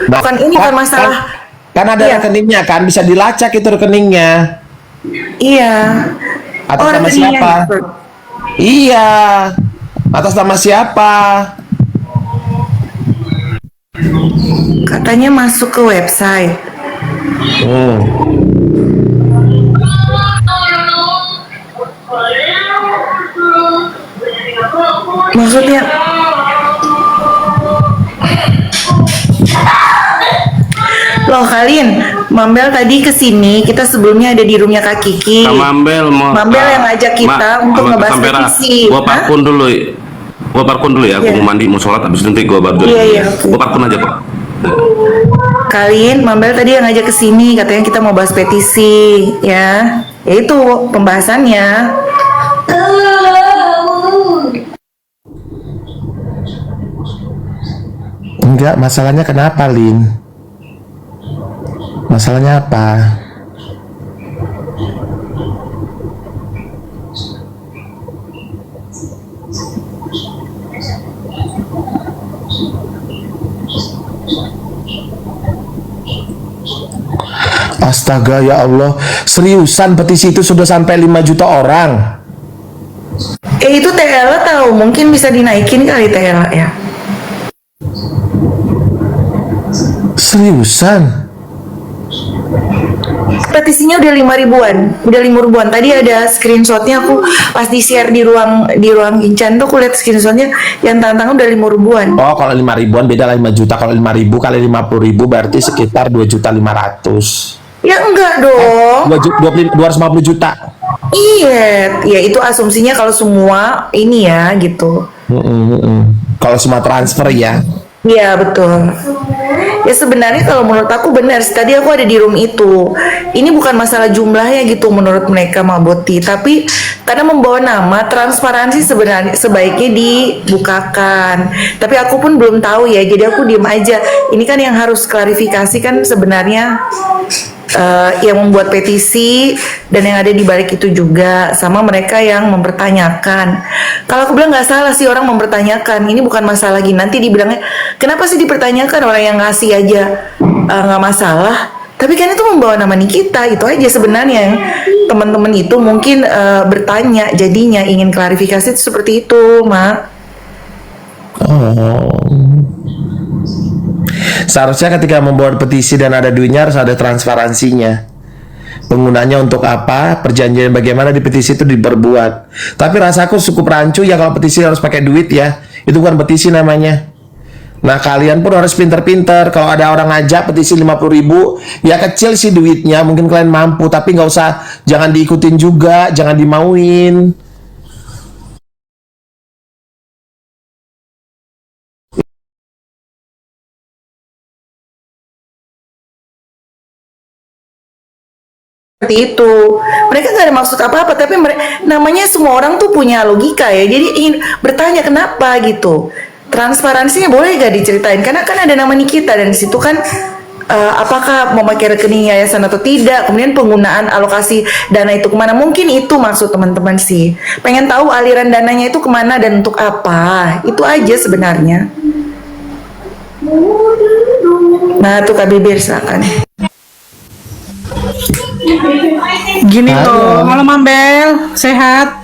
Nah, Bukan ini, bukan masalah. kan ada Iya, rekeningnya kan, bisa dilacak itu rekeningnya. iya. Atas Oh, nama rekeningnya siapa? gitu. Iya, atas nama siapa? Katanya masuk ke website. Hmm. Maksudnya, loh Kalin, Mambel tadi kesini, kita sebelumnya ada di roomnya Kak Kiki. Kak Mambel mau Mambel yang ngajak kita untuk sama Kak ngebahas Sampera. petisi. Gua Hah? parkun dulu. Gua parkun dulu ya. Aku Iya. mau mandi, mau sholat, habis itu nanti gua baru Iya, join. iya, oke. Gua parkun aja kok. Kalin, Mambel tadi yang ngajak kesini, katanya kita mau bahas petisi, ya. Ya itu pembahasannya. Enggak, masalahnya kenapa, Lin? Masalahnya apa? Astaga, ya Allah. Seriusan petisi itu sudah sampai 5 juta orang. Itu TLA tahu, mungkin bisa dinaikin kali TLA ya. Seriusan? Petisinya udah 5 ribuan, udah 5 ribuan. Tadi ada screenshotnya, aku pas di share di ruang Incan tuh aku lihat screenshotnya yang tantang udah 5 ribuan. Oh, kalau 5 ribuan beda lah 5 juta. Kalau 5 ribu kali 50 ribu berarti sekitar 2.500.000. Ya enggak dong. 250 juta. Iya, ya itu asumsinya kalau semua ini ya gitu. Kalau semua transfer ya. Iya betul. Ya sebenarnya kalau menurut aku benar. Tadi aku ada di room itu. Ini bukan masalah jumlahnya gitu menurut mereka Maboti, tapi karena membawa nama transparansi sebenarnya sebaiknya dibukakan. Tapi aku pun belum tahu ya. Jadi aku diem aja. Ini kan yang harus klarifikasi kan sebenarnya yang membuat petisi dan yang ada di balik itu juga sama mereka yang mempertanyakan. Kalau aku bilang nggak salah sih orang mempertanyakan, ini bukan masalah lagi. Nanti dibilangnya kenapa sih dipertanyakan, orang yang ngasih aja nggak masalah. Tapi kan itu membawa nama Nikita, itu aja sebenarnya yang teman-teman itu mungkin bertanya, jadinya ingin klarifikasi itu seperti itu, Mak. Oh. Seharusnya ketika membuat petisi dan ada duitnya harus ada transparansinya. Penggunanya untuk apa, perjanjian bagaimana di petisi itu diperbuat. Tapi rasaku cukup rancu ya kalau petisi harus pakai duit ya. Itu bukan petisi namanya. Nah kalian pun harus pinter-pinter. Kalau ada orang ngajak petisi 50.000, ya kecil sih duitnya, mungkin kalian mampu. Tapi nggak usah, jangan diikutin juga, jangan dimauin. Seperti itu. Mereka nggak ada maksud apa-apa, tapi namanya semua orang tuh punya logika ya. Jadi ingin bertanya kenapa gitu. Transparansinya boleh gak diceritain? Karena kan ada nama Nikita dan di situ kan apakah memakai rekening yayasan atau tidak. Kemudian penggunaan alokasi dana itu kemana? Mungkin itu maksud teman-teman sih. Pengen tahu aliran dananya itu kemana dan untuk apa? Itu aja sebenarnya. Nah tuh Kak Bibir silakan. Gini Halo. loh, halo Mambel, sehat?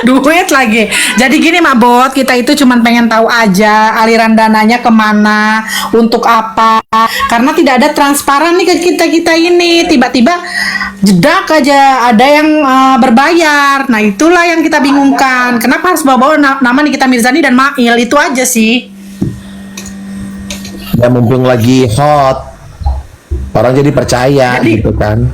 Duit lagi. Jadi gini Mak Bot, kita itu cuman pengen tahu aja aliran dananya kemana, untuk apa. Karena tidak ada transparan nih ke kita ini. Tiba-tiba jedak aja ada yang berbayar. Nah itulah yang kita bingungkan. Kenapa harus bawa-bawa nama Nikita Mirzani dan Mail? Itu aja sih. Ya mumpung lagi hot, orang jadi percaya gitu kan.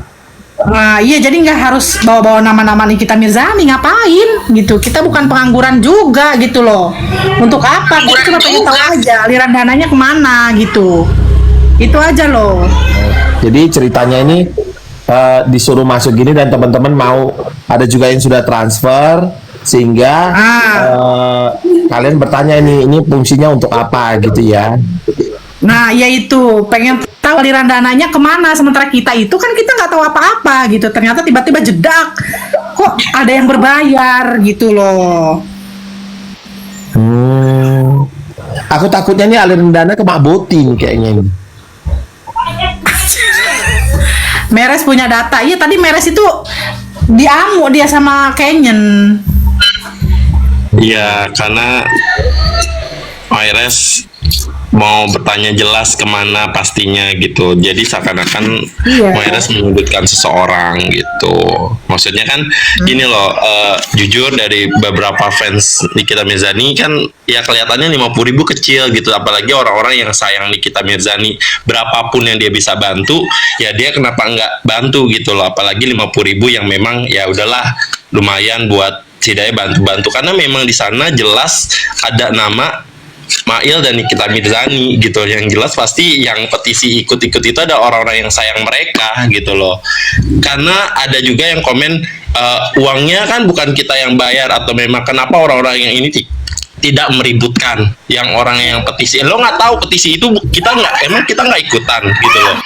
Nah, iya jadi nggak harus bawa-bawa nama-nama Nikita Mirzani, ngapain gitu. Kita bukan pengangguran juga gitu loh. Untuk apa? Kita cuma pengen tahu aja aliran dananya kemana gitu. Itu aja loh. Jadi ceritanya ini disuruh masuk gini dan teman-teman mau, ada juga yang sudah transfer sehingga kalian bertanya ini fungsinya untuk apa gitu ya. Nah, yaitu pengen tahu aliran dananya kemana, sementara kita itu kan kita nggak tahu apa-apa gitu. Ternyata tiba-tiba jedak, kok ada yang berbayar gitu loh. Aku takutnya nih aliran dana ke Mak Boti nih kayaknya ini. Meres punya data. Iya tadi Meres itu diamuk dia sama Canyon. Iya, karena Maires mau bertanya jelas kemana pastinya gitu. Jadi seakan-akan Iya. Maires menyudutkan seseorang gitu. Maksudnya kan gini loh, jujur dari beberapa fans Nikita Mirzani kan ya kelihatannya 50.000 kecil gitu. Apalagi orang-orang yang sayang Nikita Mirzani, berapapun yang dia bisa bantu, ya dia kenapa nggak bantu gitu loh. Apalagi 50.000 yang memang ya udahlah lumayan buat setidaknya bantu-bantu, karena memang di sana jelas ada nama Mail dan Nikita Mirzani gitu. Yang jelas pasti yang petisi ikut-ikut itu ada orang-orang yang sayang mereka gitu loh. Karena ada juga yang komen uangnya kan bukan kita yang bayar, atau memang kenapa orang-orang yang ini tidak meributkan yang orang yang petisi. Lo nggak tahu petisi itu kita nggak ikutan gitu loh.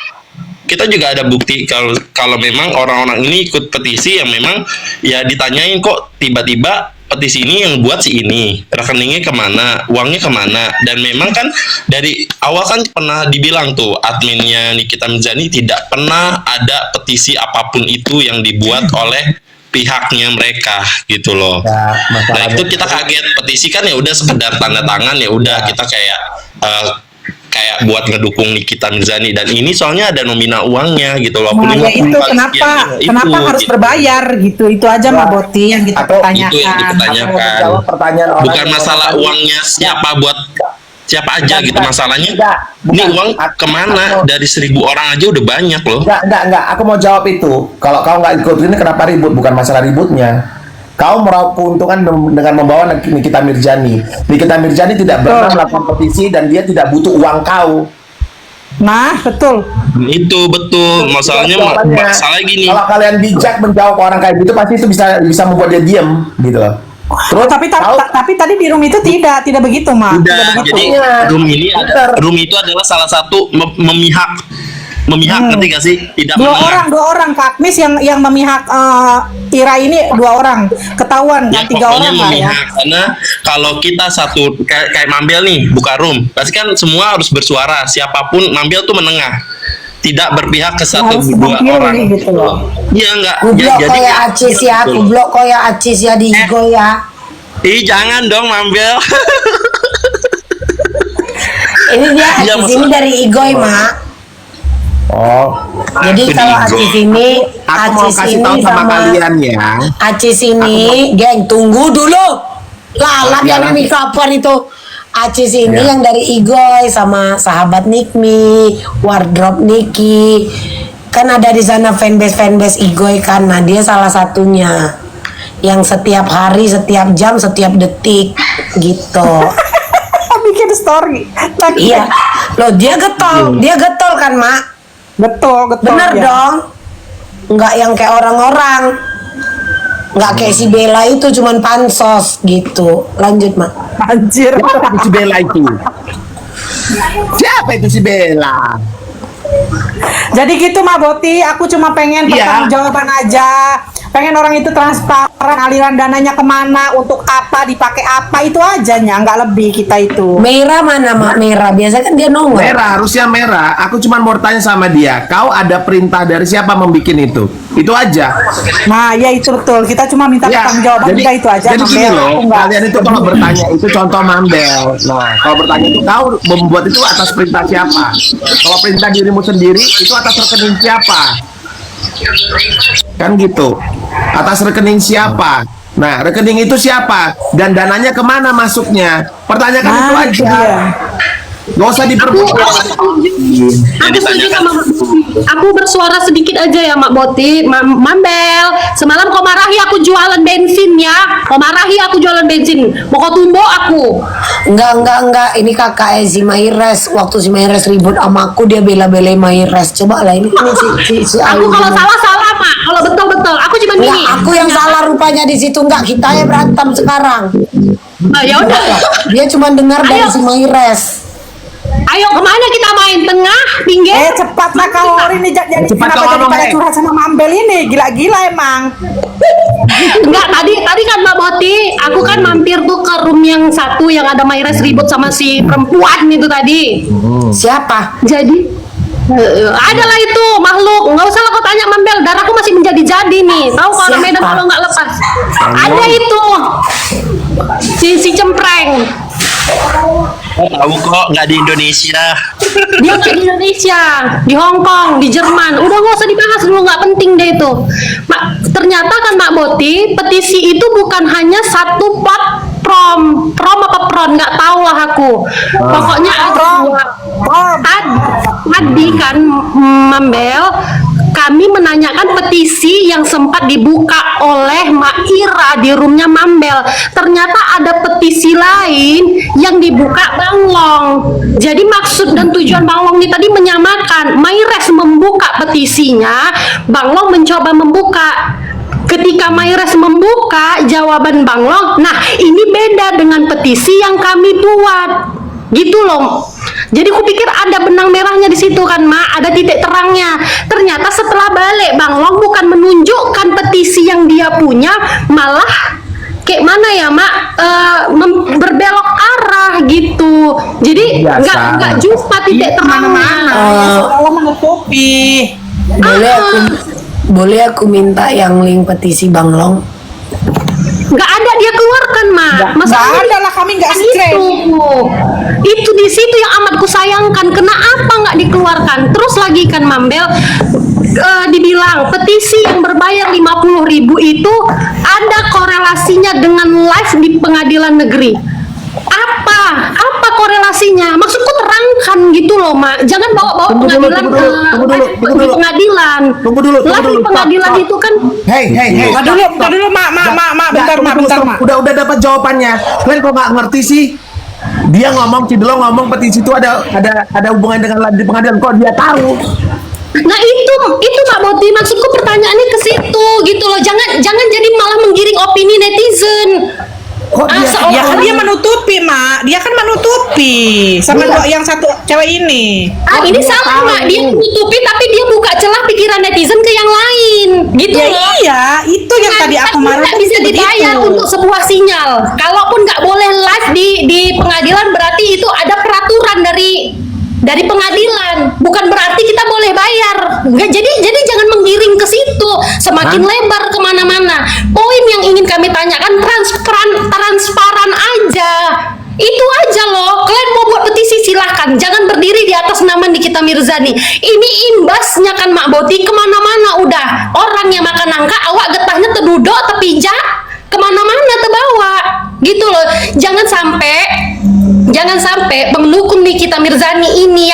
Kita juga ada bukti kalau memang orang-orang ini ikut petisi yang memang ya ditanyain kok tiba-tiba petisi ini yang buat si ini, rekeningnya kemana, uangnya kemana. Dan memang kan dari awal kan pernah dibilang tuh adminnya Nikita Mirzani tidak pernah ada petisi apapun itu yang dibuat oleh pihaknya mereka gitu loh. Ya, Nah itu kita kaget, petisi kan ya udah sekedar tanda tangan, ya udah kita kayak buat ngedukung Nikita Mirzani, dan ini soalnya ada nominal uangnya gitu loh. Nah, ya 50 itu kali kenapa sekian, kenapa harus gitu. berbayar gitu. Itu aja Mbak Boti yang kita Atau pertanyakan. Itu yang dipertanyakan. Jawab pertanyaan orang Bukan yang masalah ngomong uangnya siapa buat siapa aja gitu, masalahnya Enggak, ini bukan. uang kemana, dari 1.000 orang aja udah banyak loh. Enggak. Aku mau jawab itu. Kalau kau nggak ikut ini kenapa ribut? Bukan masalah ributnya. Kau meraup keuntungan dengan membawa Nikita Mirzani. Nikita Mirzani tidak pernah melakukan petisi dan dia tidak butuh uang kau. Nah, betul. Itu betul, masalahnya Jawabannya, masalah gini. Kalau kalian bijak menjawab orang kayak gitu, pasti itu bisa membuat dia diam gitu loh. Terus Tapi tadi di room itu tidak begitu, Mak. Udah, Tidak begitu. jadi room itu adalah salah satu memihak, ngerti gak sih? Tidak menengah. Dua orang Kak Agnes yang memihak Ira ini 2 orang. Ketahuan Ya kan 3 orang pokoknya lah ya. memihak, karena kalau kita satu kayak Mambel nih buka room, pasti kan semua harus bersuara, siapapun. Mambel tuh menengah, tidak berpihak ke satu Harus dua dipilih orang gitu loh. Iya enggak Kublok jadi koyo Acis ya, kublok koyo Acis ya di Igo ya. jangan dong Mambel. Ini dia Iya, Acis ini dari Igoy, Mak. oh, Jadi Itu kalau di Igo. Acis ini, aku mau Acis kasih ini tahu sama kalian ya. Acis ini, geng tunggu dulu. Lalat Iya, yang nanti. mikrofon itu. Acis ini Ya. yang dari Igoy sama sahabat Nikmi, wardrobe Niki. Kan ada di sana fanbase Igoy kan. Nah, dia salah satunya. Yang setiap hari, setiap jam, setiap detik gitu. Bikin story. Iya. Loh, dia getol kan, Mak? Betul. Bener ya. dong. Nggak yang kayak orang-orang. Nggak kayak si Bella itu cuman pansos gitu. Lanjut, Mak. Anjir. Siapa itu si Bella itu? Siapa itu si Bella? Jadi gitu Mbak Boti, aku cuma pengen Iya. jawaban aja. Pengen orang itu transparan, aliran dananya kemana, untuk apa, dipakai apa, itu aja nya, nggak lebih kita itu. Merah mana, Mak? Merah. Biasa kan dia nongol. Merah, harusnya merah. Aku cuma mau tanya sama dia. Kau ada perintah dari siapa membuat itu? Itu aja. Nah, ya itu betul. Kita cuma minta pertanggung jawaban kita itu aja. Jadi gini Mambel. loh, Aku nggak- kalian itu kalau bertanya itu contoh Mambel. Nah, kalau bertanya itu kau membuat itu atas perintah siapa? Kalau perintah dirimu sendiri itu atas rekening siapa? Kan gitu. Atas rekening siapa? Nah, rekening itu siapa? Dan dananya kemana masuknya? Pertanyakan Nah, itu itu aja. dia. Gak usah diperbuat. Aku setuju sama aku bersuara sedikit aja ya Mak Boti. Mambel, semalam kau marahi aku jualan bensin ya. Kau marahi aku jualan bensin. Mau kau tumbok aku. Enggak. Ini kakak si Maires. Waktu si Maires ribut sama aku, dia bela-belain Maires. Coba lah ini si Aku Ayu kalau gini. salah Mak. Kalau betul. Aku cuma Enggak, gini. aku yang salah rupanya di situ. Enggak, kita yang berantem sekarang. Ya udah. Dia cuma dengar dari Ayo. si Maires. Ayo kemana kita main? Tengah, pinggir. Cepatlah kau ini jadi Cepat kenapa kau jadi ngomong, pada eh. curhat sama Mambel ini? Gila-gila emang. Enggak, tadi kan Mbak Boti, aku kan mampir tuh ke room yang satu yang ada Mayres ribut sama si perempuan itu tadi. Siapa? Jadi adalah itu makhluk, nggak usah lah kau tanya Mambel, darahku masih menjadi-jadi nih. Tahu kalau orang Medan Siapa? kalau nggak lepas. Ada itu si cempreng. Tahu kok nggak di Indonesia. Dia nggak di Indonesia, di Hong Kong, di Jerman. Udah nggak usah dibahas dulu, nggak penting deh itu. Ternyata kan Mbak Boti, petisi itu bukan hanya satu pot prom apa pron, nggak tahu lah aku. Pokoknya tadi kan Mambel, kami menanyakan petisi yang sempat dibuka oleh Mak Ira di roomnya Mambel. Ternyata ada petisi lain yang dibuka Bang Long. Jadi maksud dan tujuan Bang Long ini tadi menyamakan. Mayres membuka petisinya, Bang Long mencoba membuka. Ketika Mayres membuka jawaban Bang Long, nah ini beda dengan petisi yang kami buat. Gitu loh. Jadi kupikir ada benang merahnya di situ kan, Mak, ada titik terangnya. Ternyata setelah balik Bang Long bukan menunjukkan petisi yang dia punya, malah kayak mana ya, Mak, berbelok arah gitu. Jadi nggak jumpa titik terangnya. Kalau menutupi. Boleh aku minta yang link petisi Bang Long? Nggak ada dia keluarkan, Mak. Nggak ada lah, kami nggak screen. Itu di situ yang amat kusayangkan. Kenapa nggak dikeluarkan? Terus lagi kan Mambel, dibilang petisi yang berbayar 50.000 itu ada korelasinya dengan live di pengadilan negeri. Apa korelasinya? Maksudku terangkan gitu loh, Mak. Jangan bawa-bawa pengadilan di pengadilan. Tunggu dulu. Live di pengadilan Stop. itu kan. Hey. Bentar dulu, Mak. Bentar, Mak. Udah dapat jawabannya. Kalian kok nggak ngerti sih? Dia ngomong, Cidelo ngomong petisi itu ada hubungan dengan di pengadilan. Kok dia tahu? Nah itu Mbak Boti, maksudku pertanyaannya ke situ gitu loh. Jangan jadi malah menggiring opini netizen. Kok dia? Ya kan dia menutupi, Mak. Dia kan menutupi sama dua yang satu cewek ini. Ini salah, Mak. Dia menutupi tapi dia buka celah pikiran netizen ke yang lain. Gitu Ya loh. iya, itu yang tadi aku marah. Nggak bisa dibayar untuk sebuah sinyal. Kalaupun nggak boleh live di pengadilan, berarti itu ada peraturan dari pengadilan, bukan berarti kita boleh bayar. Nggak, jadi jangan menggiring ke situ, semakin lebar kemana-mana. Poin yang ingin kami tanyakan transparan aja, itu aja loh. Kalian mau buat petisi silahkan, jangan berdiri di atas nama Nikita Mirzani. Ini imbasnya kan Mak Boti kemana-mana udah. Orang yang makan nangka, awak getahnya terduduk, terpijak, kemana-mana terbawa, gitu loh. Jangan sampai pendukung Nikita Mirzani ini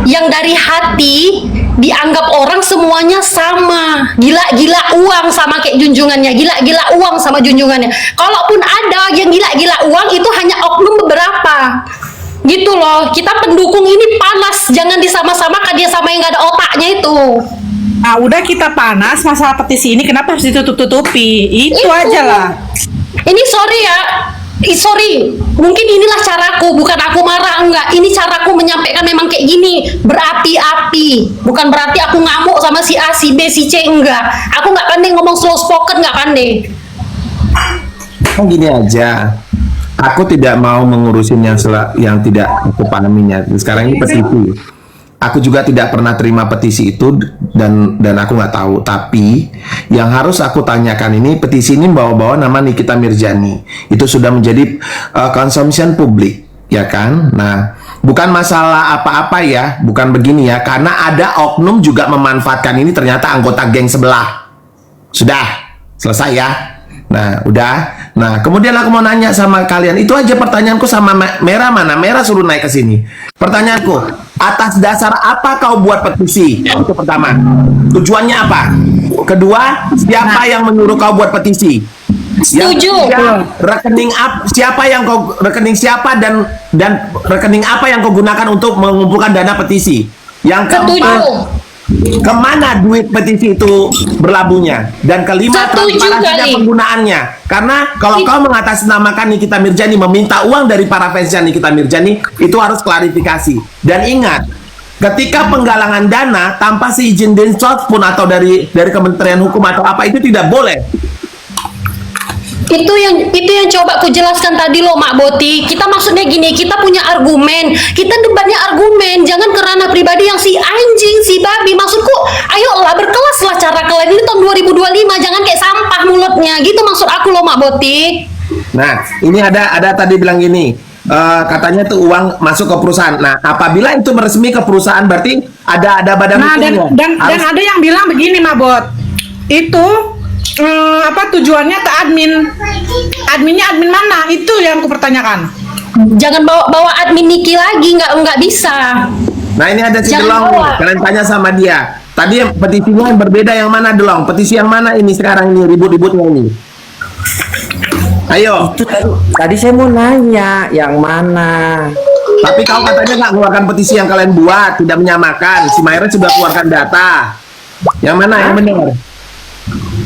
yang dari hati dianggap orang semuanya sama, gila-gila uang sama kayak junjungannya, gila-gila uang sama junjungannya. Kalaupun ada yang gila-gila uang, itu hanya oknum beberapa, gitu loh. Kita pendukung ini panas, jangan disama-samakan dia sama yang nggak ada otaknya itu. Nah, udah kita panas masalah petisi ini, kenapa harus ditutup-tutupi? Itu aja lah. Ini sorry, mungkin inilah caraku, bukan aku marah, enggak. Ini caraku menyampaikan memang kayak gini, berapi-api. Bukan berarti aku ngamuk sama si A, si B, si C, enggak. Aku nggak pandai ngomong slow spoken, nggak pandai. Gini aja. Aku tidak mau mengurusin yang tidak aku pahaminya. Sekarang ini petisi. Aku juga tidak pernah terima petisi itu dan aku nggak tahu. Tapi yang harus aku tanyakan ini, petisi ini bawa-bawa nama Nikita Mirzani. Itu sudah menjadi consumption publik, ya kan? Nah, bukan masalah apa-apa ya, bukan begini ya. Karena ada oknum juga memanfaatkan ini, ternyata anggota geng sebelah. Sudah selesai ya. Nah, udah. Nah, kemudian aku mau nanya sama kalian. Itu aja pertanyaanku sama Merah mana? Merah suruh naik ke sini. Pertanyaanku, atas dasar apa kau buat petisi? Itu pertama. Tujuannya apa? Kedua, siapa yang menyuruh kau buat petisi? Setuju. Rekening siapa dan rekening apa yang kau gunakan untuk mengumpulkan dana petisi? Yang keempat, kemana duit petisi itu berlabuhnya? Dan kelima, transparansinya penggunaannya. Karena kalau kau mengatasnamakan Nikita Mirzani, meminta uang dari para fansnya Nikita Mirzani, itu harus klarifikasi. Dan ingat, ketika penggalangan dana tanpa seizin Dinsos pun atau dari Kementerian Hukum atau apa, itu tidak boleh. Itu yang coba aku jelaskan tadi loh Mak Boti. Kita maksudnya gini, kita punya argumen, kita debatnya argumen, jangan ke ranah pribadi yang si anjing, si babi. Maksudku, ayolah berkelaslah cara kalian ini tahun 2025, jangan kayak sampah mulutnya. Gitu maksud aku loh Mak Boti. Nah, ini ada tadi bilang gini, katanya tuh uang masuk ke perusahaan. Nah, apabila itu meresmi ke perusahaan berarti ada badan Nah, hukumnya. dan ada yang bilang begini, Mabot. Itu apa tujuannya ke admin? Adminnya admin mana? Itu yang kupertanyakan. Jangan bawa admin Niki lagi, nggak bisa. Nah, ini ada si Jangan Delong nih. bawa. Kalian tanya sama dia. Tadi petisinya yang berbeda yang mana, Delong? Petisi yang mana ini sekarang ini ribut-ributnya ini? Ayo. Itu tadi saya mau nanya yang mana. Tapi kau katanya nggak mengeluarkan petisi yang kalian buat, tidak menyamakan. Si Myra sudah keluarkan data. Yang mana yang benar?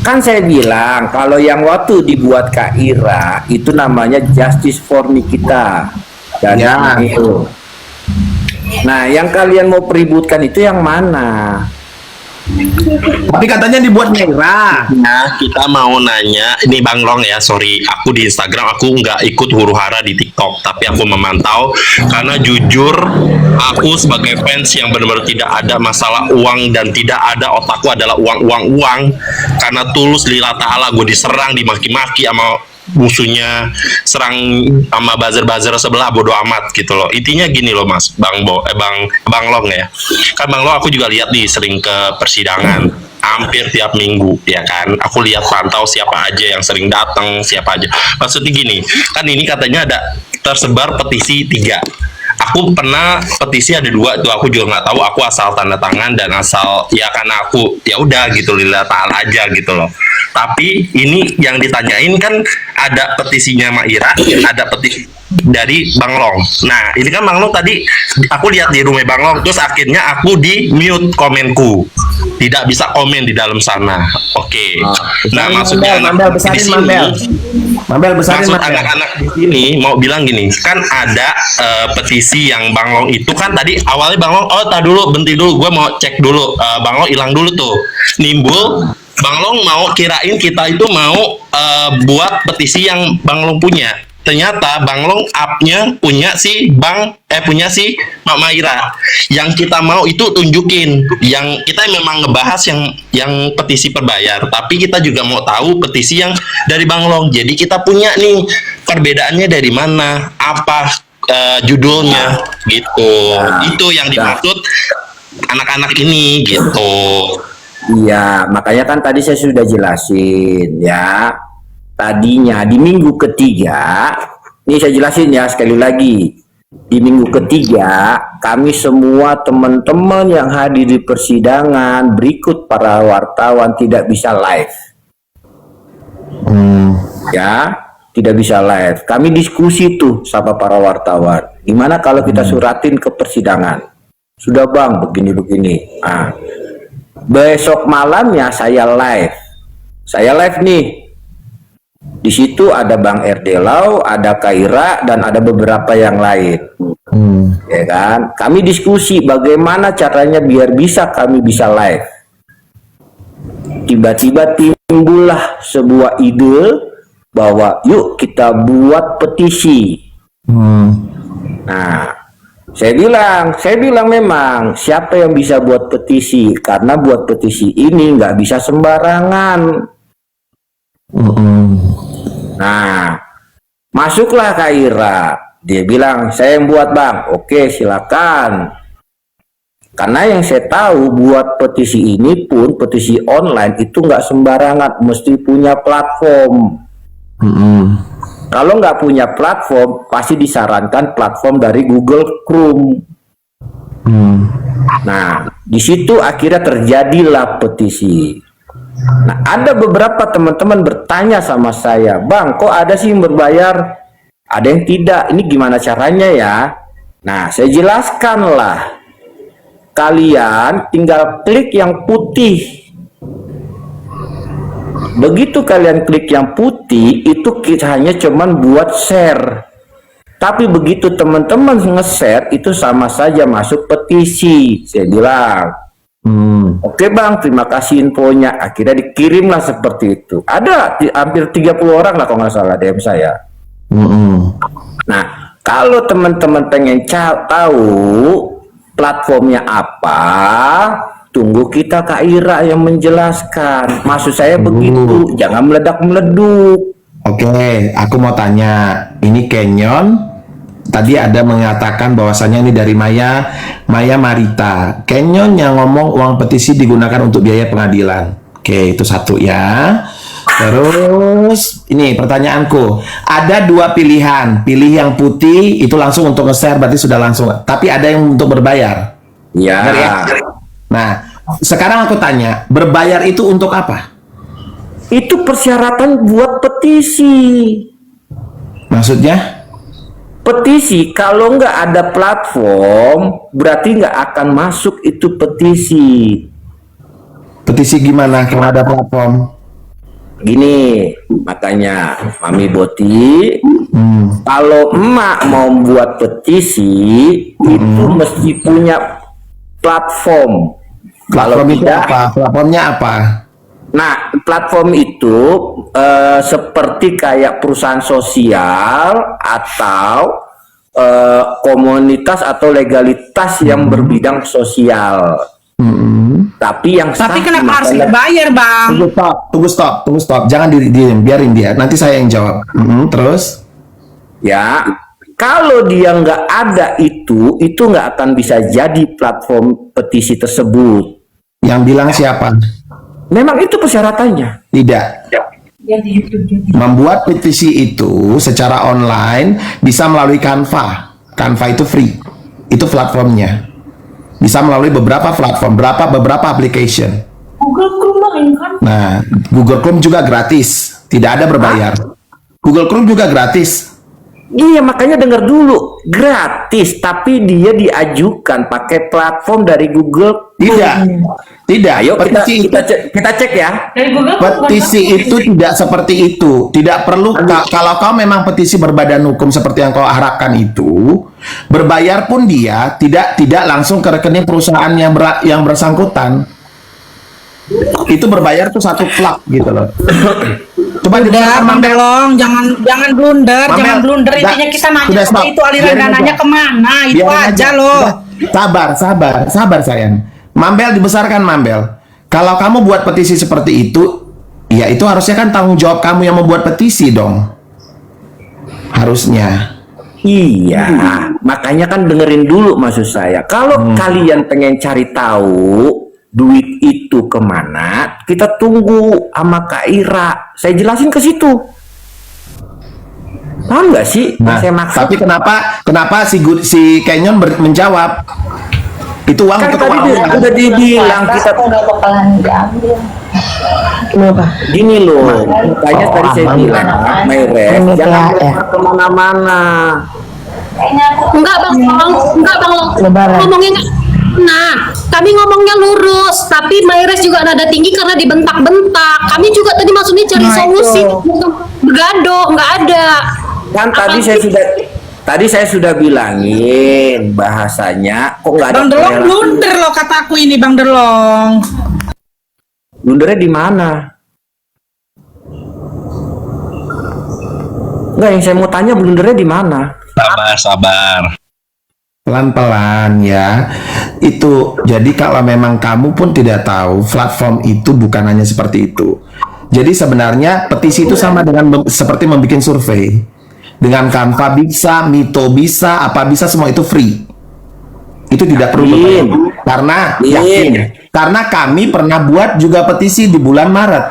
Kan saya bilang kalau yang waktu dibuat Kak Ira itu namanya Justice for Nikita dan Ya. itu. Nah, yang kalian mau peributkan itu yang mana? Tapi katanya dibuat Myra. Nah, kita mau nanya, ini Bang Long ya, sorry, aku di Instagram aku nggak ikut huru hara di TikTok, tapi aku memantau karena jujur aku sebagai fans yang benar-benar tidak ada masalah uang dan tidak ada otakku adalah uang, karena tulus lillah ta'ala gue diserang, dimaki-maki sama musuhnya, serang sama buzzer-buzzer sebelah, bodo amat gitu loh. Intinya gini loh Mas, Bang Long ya. Kan Bang Long aku juga lihat nih sering ke persidangan hampir tiap minggu ya kan. Aku lihat pantau siapa aja yang sering datang, siapa aja. Maksudnya gini, kan ini katanya ada tersebar petisi 3. Aku pernah petisi ada 2 tuh, aku juga nggak tahu, aku asal tanda tangan dan asal ya karena aku ya udah gitu lillah ta'ala aja gitu loh. Tapi ini yang ditanyain kan ada petisinya Mak Ira, ada petisi dari Bang Long. Nah, ini kan Bang Long tadi aku lihat di rumah Bang Long, terus akhirnya aku di mute komenku. Tidak bisa komen di dalam sana. Oke. Nah, maksudnya Mambel, di besarin sini, Mambel, besarin maksud Mambel. anak-anak di sini mau bilang gini, kan ada petisi yang Bang Long itu kan tadi awalnya Bang Long, tar dulu, berhenti dulu, gue mau cek dulu. Bang Long hilang dulu tuh. Nimbul, Bang Long mau kirain kita itu mau buat petisi yang Bang Long punya. Ternyata Bang Long up-nya punya si Mak Myra. Yang kita mau itu tunjukin. Yang kita memang ngebahas yang petisi berbayar, tapi kita juga mau tahu petisi yang dari Bang Long. Jadi kita punya nih perbedaannya dari mana, apa judulnya gitu. Itu yang dimaksud anak-anak ini gitu. Iya, makanya kan tadi saya sudah jelasin ya. Tadinya di minggu ketiga, ini saya jelasin ya sekali lagi. Di minggu ketiga, kami semua teman-teman yang hadir di persidangan berikut para wartawan tidak bisa live. Ya, tidak bisa live. Kami diskusi tuh sama para wartawan. Gimana kalau kita suratin ke persidangan? Sudah Bang, begini-begini. Nah, besok malamnya saya live. Saya live nih. Di situ ada Bang Erdelau, ada Kaira, dan ada beberapa yang lain. Ya kan? Kami diskusi bagaimana caranya biar kami bisa live. Tiba-tiba timbullah sebuah ide bahwa yuk kita buat petisi. Nah, saya bilang memang siapa yang bisa buat petisi, karena buat petisi ini nggak bisa sembarangan. Nah, masuklah Kaira. Dia bilang, saya yang buat Bang. Oke, silakan. Karena yang saya tahu buat petisi ini pun, petisi online itu nggak sembarangan, mesti punya platform. Kalau nggak punya platform, pasti disarankan platform dari Google Chrome. Nah, di situ akhirnya terjadilah petisi. Nah, ada beberapa teman-teman bertanya sama saya, Bang, kok ada sih yang berbayar? Ada yang tidak, ini gimana caranya ya? Nah, saya jelaskan lah. Kalian tinggal klik yang putih. Begitu kalian klik yang putih, itu hanya cuman buat share. Tapi begitu teman-teman nge-share, itu sama saja masuk petisi. Saya bilang, Oke bang, terima kasih infonya. Akhirnya dikirimlah seperti itu. Ada hampir 30 orang lah kalau nggak salah DM saya. Nah, kalau teman-teman pengen tahu platformnya apa, tunggu kita Kak Ira yang menjelaskan. Maksud saya begitu, jangan meledak-meleduk. Oke, aku mau tanya, ini Canyon tadi ada mengatakan bahwasannya ini dari Maya Marita. Canyon yang ngomong uang petisi digunakan untuk biaya pengadilan. Oke, itu satu ya. Terus ini pertanyaanku, ada dua pilihan, pilih yang putih itu langsung untuk nge-share berarti sudah langsung. Tapi ada yang untuk berbayar. Ya. Benar ya? Nah, sekarang aku tanya, berbayar itu untuk apa? Itu persyaratan buat petisi. Maksudnya? Petisi kalau nggak ada platform berarti nggak akan masuk itu petisi. Petisi gimana kalau ada platform? Gini, makanya Mami Boti, kalau emak mau buat petisi itu mesti punya platform. Kalau Platform itu tidak, apa? Platformnya apa? nah platform itu seperti kayak perusahaan sosial atau komunitas atau legalitas yang berbidang sosial. Tapi yang Tapi sah kenapa harus makanya- dibayar, Bang? Tunggu stop. Jangan diem, biarin dia. Nanti saya yang jawab. Terus? Ya, kalau dia nggak ada itu nggak akan bisa jadi platform petisi tersebut. Yang bilang siapa? Memang itu persyaratannya. Tidak. Membuat petisi itu secara online bisa melalui Canva. Canva itu free. Itu platformnya. Bisa melalui beberapa platform, beberapa application. Nah, Google Chrome juga gratis, tidak ada berbayar. Google Chrome juga gratis. Iya, makanya dengar dulu, gratis, tapi dia diajukan pakai platform dari Google. Tidak. Ayo Petisi kita cek ya. Petisi itu tidak seperti itu. Tidak perlu kalau kau memang petisi berbadan hukum seperti yang kau harapkan itu, berbayar pun dia tidak langsung ke rekening perusahaan yang bersangkutan. Itu berbayar tuh satu plak gitu loh. Coba Udah, Bang Belong, jangan blunder, Mambel, jangan blunder. udah, Intinya kita nanya sudah, stop. itu aliran Biarin dananya aja. kemana, itu Biarin aja loh. Udah. Sabar sayang. Mambel dibesarkan Mambel. Kalau kamu buat petisi seperti itu, ya itu harusnya kan tanggung jawab kamu yang membuat petisi dong. Harusnya. Iya, makanya kan dengerin dulu maksud saya. Kalau kalian pengen cari tahu duit itu kemana, kita tunggu sama Kak Ira. Saya jelasin ke situ. Paham nggak sih? Nah, Saya maksud. tapi kenapa si Canyon menjawab itu uang Kan untuk tadi uang. udah dibilang kita Kenapa? gini loh. Makanya tadi saya bilang, Mayres, Ini jangan THR. lempar kemana-mana. Enggak bang Long. Lebaran. Ngomongnya nah, kami ngomongnya lurus, tapi Mayres juga nada tinggi karena dibentak-bentak. Kami juga tadi maksudnya cari Nah, solusi, itu. bukan bergaduh, nggak ada. Kan tadi saya sudah bilangin bahasanya kok nggak ada Bang Delong korelasi. blunder loh kataku ini, Bang Delong. Blundernya di mana? Enggak, yang saya mau tanya blundernya di mana? Sabar. Pelan-pelan ya. Itu jadi kalau memang kamu pun tidak tahu, platform itu bukan hanya seperti itu. Jadi sebenarnya petisi itu sama dengan seperti membuat survei. Dengan Canva bisa, Mito bisa, apa bisa, semua itu free. Itu tidak perlu berbayar. Karena kami pernah buat juga petisi di bulan Maret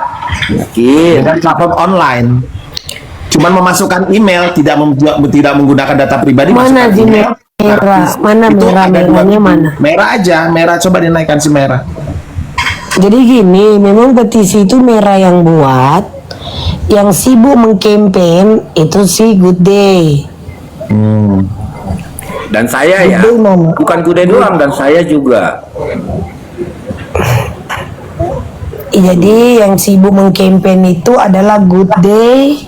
Yakin. dengan platform online. Cuman memasukkan email, tidak menggunakan data pribadi. Mana masukkan sih email. merah? Mana Itu merah? ada dua Merahnya tipe. mana? Merah aja, merah, coba dinaikkan si merah. Jadi gini, memang petisi itu merah yang buat, yang sibuk mengkampen itu si Good Day. Dan saya ya, Gede, Mama. bukan Gude doang, dan saya juga. Jadi yang sibuk mengkampen itu adalah Good Day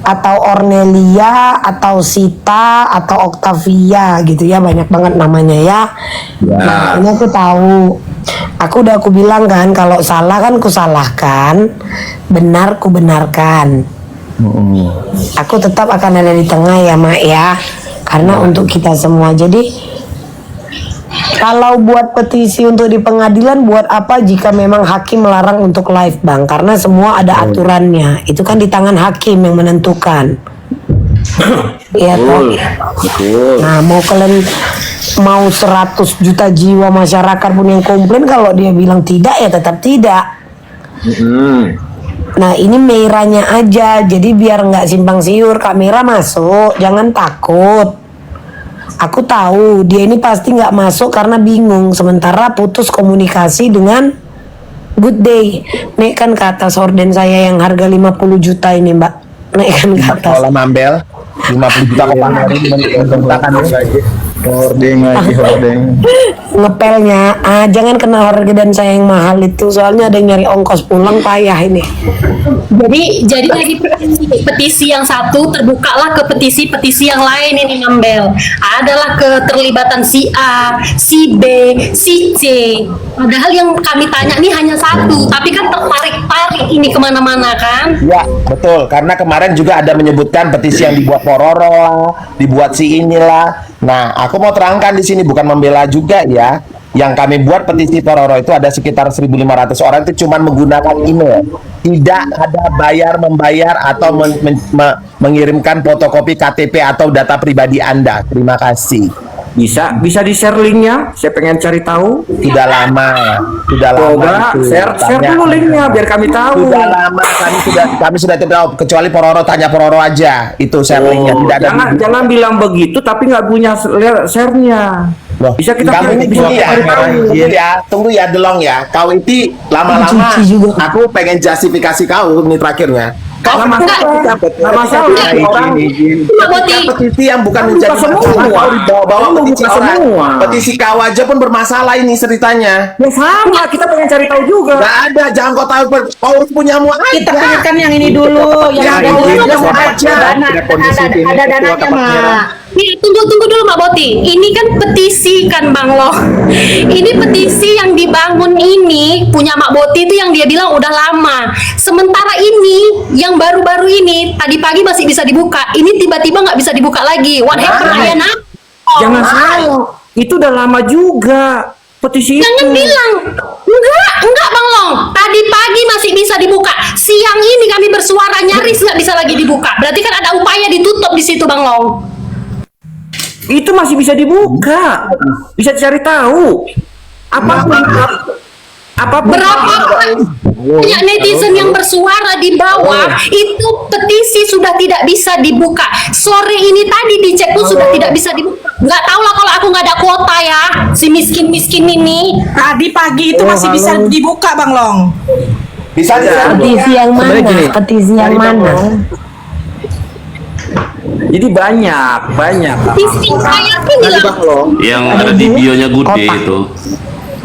atau Ornelia atau Sita atau Octavia gitu ya, banyak banget namanya ya. Nah, ini aku tahu. Aku bilang kan, kalau salah kan ku salahkan, benar ku benarkan. Aku tetap akan ada di tengah ya Mak ya, karena untuk kita semua. Jadi kalau buat petisi untuk di pengadilan, buat apa jika memang hakim melarang untuk live Bang? Karena semua ada aturannya. Itu kan di tangan hakim yang menentukan. Iya toh. Betul. Nah, mau 100 juta jiwa masyarakat pun yang komplain, kalau dia bilang tidak ya tetap tidak. Nah, ini Meiranya aja, jadi biar nggak simpang siur. Kak Meira masuk, jangan takut. Aku tahu dia ini pasti nggak masuk karena bingung, sementara putus komunikasi dengan Good Day. Naikkan ke atas horden saya yang harga 50 juta ini Mbak. Naikkan ke atas. Kalau Mambel 50 juta kok pamerin mentahkan Hording lagi, hording. Ngepelnya, jangan kena harga dan saya yang mahal itu, soalnya ada yang nyari ongkos pulang payah ini. Jadi dari petisi yang satu terbukalah ke petisi yang lain ini Mambel. Adalah keterlibatan si A, si B, si C. Padahal yang kami tanya nih hanya satu, tapi kan tertarik-tarik ini kemana-mana kan? Ya, betul. Karena kemarin juga ada menyebutkan petisi yang dibuat Pororo lah, dibuat si inilah. Nah, aku mau terangkan di sini, bukan membela juga ya. Yang kami buat petisi Pororo itu ada sekitar 1.500 orang, itu cuma menggunakan email. Tidak ada membayar atau mengirimkan fotokopi KTP atau data pribadi Anda. Terima kasih. Bisa di-share linknya? Saya pengen cari tahu. Sudah lama Coba itu. share dulu linknya biar kami tahu. Sudah lama kami sudah tidak tahu, kecuali Pororo, tanya Pororo aja. Itu share linknya, tidak ada. Jangan bilang begitu tapi nggak punya share-nya. Loh, Bisa kita kamu ini bisa gini ya, cari tahu. tunggu ya Delong ya. Kau itu lama-lama aku pengen justifikasi kau ini terakhirnya. Kau Nggak masalah. Orang petisi yang bukan menjadi masalah, kau dibawa-bawa petisi orang. Petisi kau aja pun bermasalah ini ceritanya. Ya sama, kita pengen cari tahu juga. Gak ada, jangan kau tahu, kau punyamu aja. Kita pengenkan yang ini dulu, yang ada dulu aja. Ada dananya Mak. Nih, tunggu dulu Mbak Boti. Ini kan petisi kan Bang Lo. Ini petisi yang dibangun ini punya Mbak Boti itu yang dia bilang udah lama. Sementara ini yang baru-baru ini tadi pagi masih bisa dibuka. Ini tiba-tiba nggak bisa dibuka lagi. What happened Ayana? Jangan salah. Itu udah lama juga. Petisi Jangan itu. bilang enggak Bang Long. Tadi pagi masih bisa dibuka. Siang ini kami bersuara nyaris nggak bisa lagi dibuka. Berarti kan ada upaya ditutup di situ Bang Long. Itu masih bisa dibuka, bisa cari tahu. Apapun Berapa banyak netizen yang bersuara di bawah itu petisi sudah tidak bisa dibuka. Sore ini tadi dicek pun sudah tidak bisa dibuka. Nggak tahu lah kalau aku nggak ada kuota ya, si miskin ini. Tadi pagi itu masih bisa dibuka Bang Long. Bisa Petisi yang mana? Petisi yang mana? jadi banyak. Petisi saya pun bilang. Yang ada di bionya Gude itu.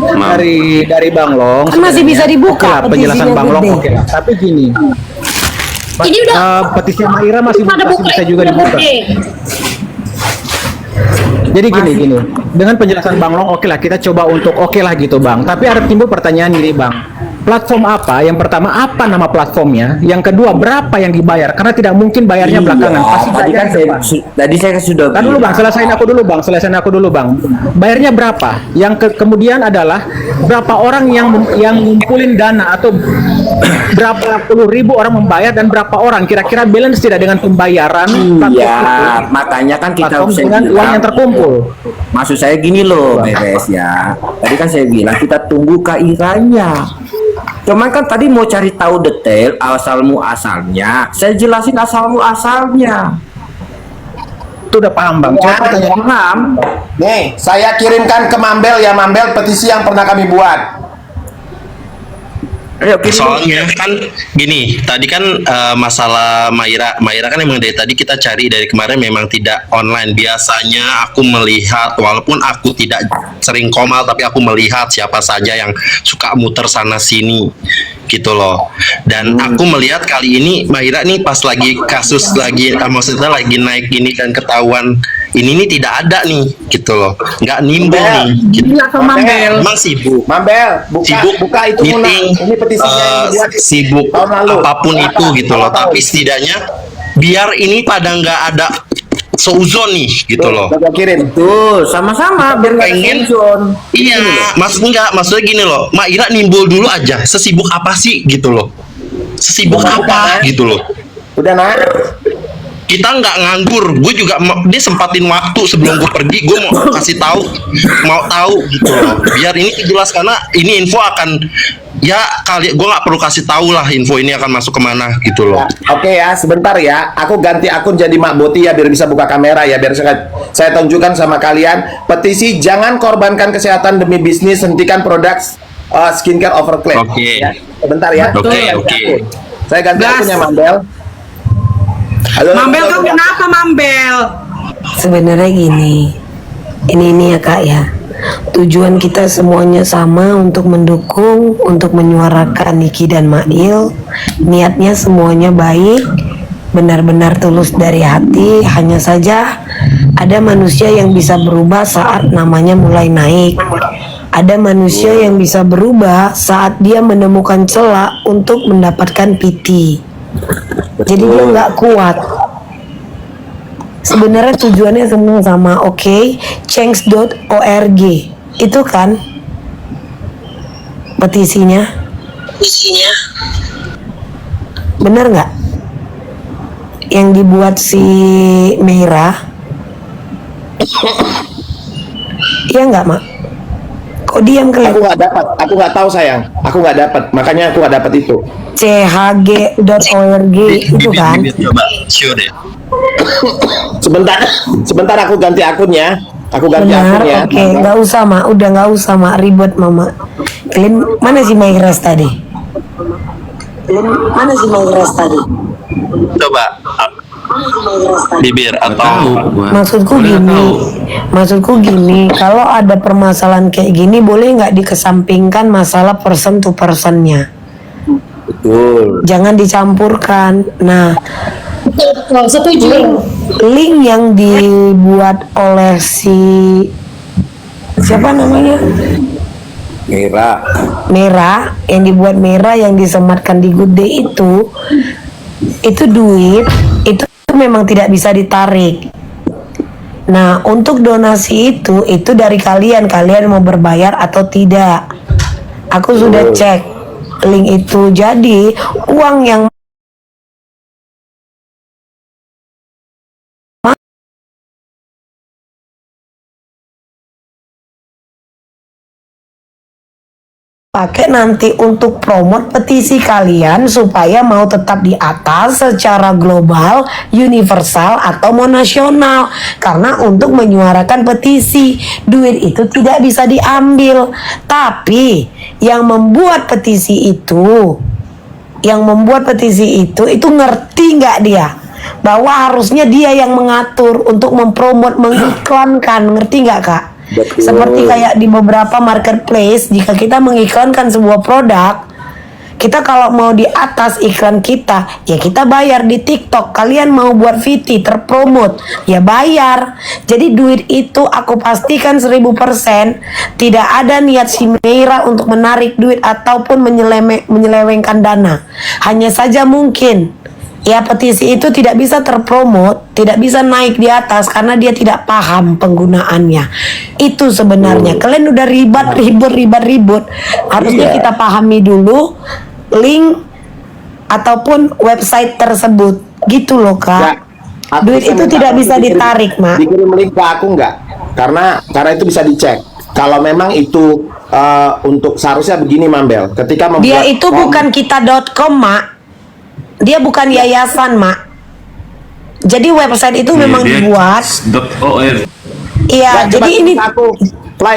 Dari Bang Long Kan masih bisa dibuka oke lah, penjelasan petisinya Bang Long Gede. oke lah. Tapi gini, Ini udah petisi Maira masih bisa juga dibuka. Jadi gini, dengan penjelasan Bang Long oke lah, kita coba untuk oke lah gitu Bang. Tapi ada timbul pertanyaan gini Bang, platform apa? Yang pertama apa nama platformnya? Yang kedua berapa yang dibayar? Karena tidak mungkin bayarnya belakangan. Pasti Tadi kan bayar tadi saya sudah Kan dulu Bang, selesaiin aku dulu Bang. Bayarnya berapa? Yang kemudian adalah berapa orang yang ngumpulin dana atau berapa puluh ribu orang membayar dan berapa orang kira-kira balance tidak dengan pembayaran platform itu? Iya, makanya kan kita Platform saya dengan uang bilang, yang terkumpul. maksud saya gini loh, BBS ya. Tadi kan saya bilang kita tunggu KIRA-nya. Cuman kan tadi mau cari tahu detail asal muasalnya. Saya jelasin asal muasalnya. Itu udah paham Bang. Coba tanya Paham? Nih, saya kirimkan ke Mambel ya, Mambel petisi yang pernah kami buat. Ayo, kirim. Soalnya kan gini, tadi kan masalah Maira kan emang dari tadi kita cari dari kemarin memang tidak online. Biasanya aku melihat walaupun aku tidak sering komal, tapi aku melihat siapa saja yang suka muter sana sini gitu loh. Dan aku melihat kali ini Mbak Ira nih pas lagi kasus lagi maksudnya lagi naik ini kan ketahuan ini nih tidak ada nih gitu loh, nggak nimbrung nih gitu. Gila sama Mambel. Emang sibuk, Mambel, buka itu meeting, Ini petisinya yang dibuat sibuk tahun lalu. apapun itu gitu loh. Tapi setidaknya biar ini pada nggak ada seuzon nih gitu loh. Udah kirim. Tuh, sama-sama biar nggak Pengen, seuzon. iya, maksudnya gini loh, Mbak Ira nimbul dulu aja, sesibuk apa sih gitu loh, sesibuk apa gitu loh. Udah nak. Kita nggak nganggur, gue juga dia sempatin waktu sebelum gue pergi, gue mau kasih tahu, mau tahu gitu loh, biar ini jelas karena ini info akan ya kali gue nggak perlu kasih tahu lah info ini akan masuk kemana gitu loh. Oke ya, sebentar ya. Aku ganti akun jadi Mak Boti ya biar bisa buka kamera ya, biar saya tunjukkan sama kalian. Petisi jangan korbankan kesehatan demi bisnis, hentikan produk skincare overclaim. Oke. Ya, sebentar ya. Oke. Saya ganti Gas. akunnya Mambel. Halo. Mambel kau kenapa Mambel? Sebenarnya gini, ini ya Kak ya. Tujuan kita semuanya sama untuk mendukung, untuk menyuarakan Niki dan Mail. Niatnya semuanya baik, benar-benar tulus dari hati. Hanya saja ada manusia yang bisa berubah saat namanya mulai naik. Ada manusia yang bisa berubah saat dia menemukan celah untuk mendapatkan PT. Jadi dia nggak kuat. Sebenarnya tujuannya semua sama, oke? Change.org itu kan petisinya. Bener nggak? Yang dibuat si Meira? Iya nggak, Mak? Kok diam Aku kalian? nggak dapat. Aku nggak tahu sayang. Aku nggak dapat. Makanya aku nggak dapat itu. chg.org itu kan? Coba sure deh. Sebentar aku ganti akunnya. Aku ganti Benar, akunnya. oke, nggak usah Mak, udah nggak usah Mak, ribet Mama. Kalian mana si Maigres tadi? Coba bibir atau Maksudku gini, kalau ada permasalahan kayak gini boleh nggak dikesampingkan masalah person to personnya? Betul. Jangan dicampurkan. Nah, Betul, setuju. link yang dibuat oleh si siapa namanya? Merah, yang dibuat Merah, yang disematkan di Good Day itu duit itu memang tidak bisa ditarik. Nah, untuk donasi itu dari kalian mau berbayar atau tidak. Aku sudah cek link itu. Jadi uang yang pakai nanti untuk promote petisi kalian supaya mau tetap di atas secara global, universal atau mau nasional. Karena untuk menyuarakan petisi, duit itu tidak bisa diambil. Tapi yang membuat petisi itu itu ngerti nggak dia? Bahwa harusnya dia yang mengatur untuk mempromot, mengiklankan, ngerti nggak Kak? Betul. Seperti kayak di beberapa marketplace, jika kita mengiklankan sebuah produk, kita kalau mau di atas iklan kita, ya kita bayar di TikTok. Kalian mau buat VT terpromot, ya bayar. Jadi duit itu aku pastikan 1000% tidak ada niat si Meira untuk menarik duit ataupun menyelewengkan dana. Hanya saja mungkin ya petisi itu tidak bisa terpromot, tidak bisa naik di atas karena dia tidak paham penggunaannya. Itu sebenarnya. Kalian udah ribet. Harusnya kita pahami dulu link ataupun website tersebut. Gitu loh Kak. Aku Duit itu tidak bisa ditarik, Mak. Dikirim link ke aku nggak? Karena itu bisa dicek. Kalau memang itu untuk seharusnya begini Mambel. Ketika membuat Dia itu bukan kita.com, Mak. Dia bukan yayasan, Mak. Jadi website itu memang dibuat. Iya, Ya, coba jadi ini kirim ke aku.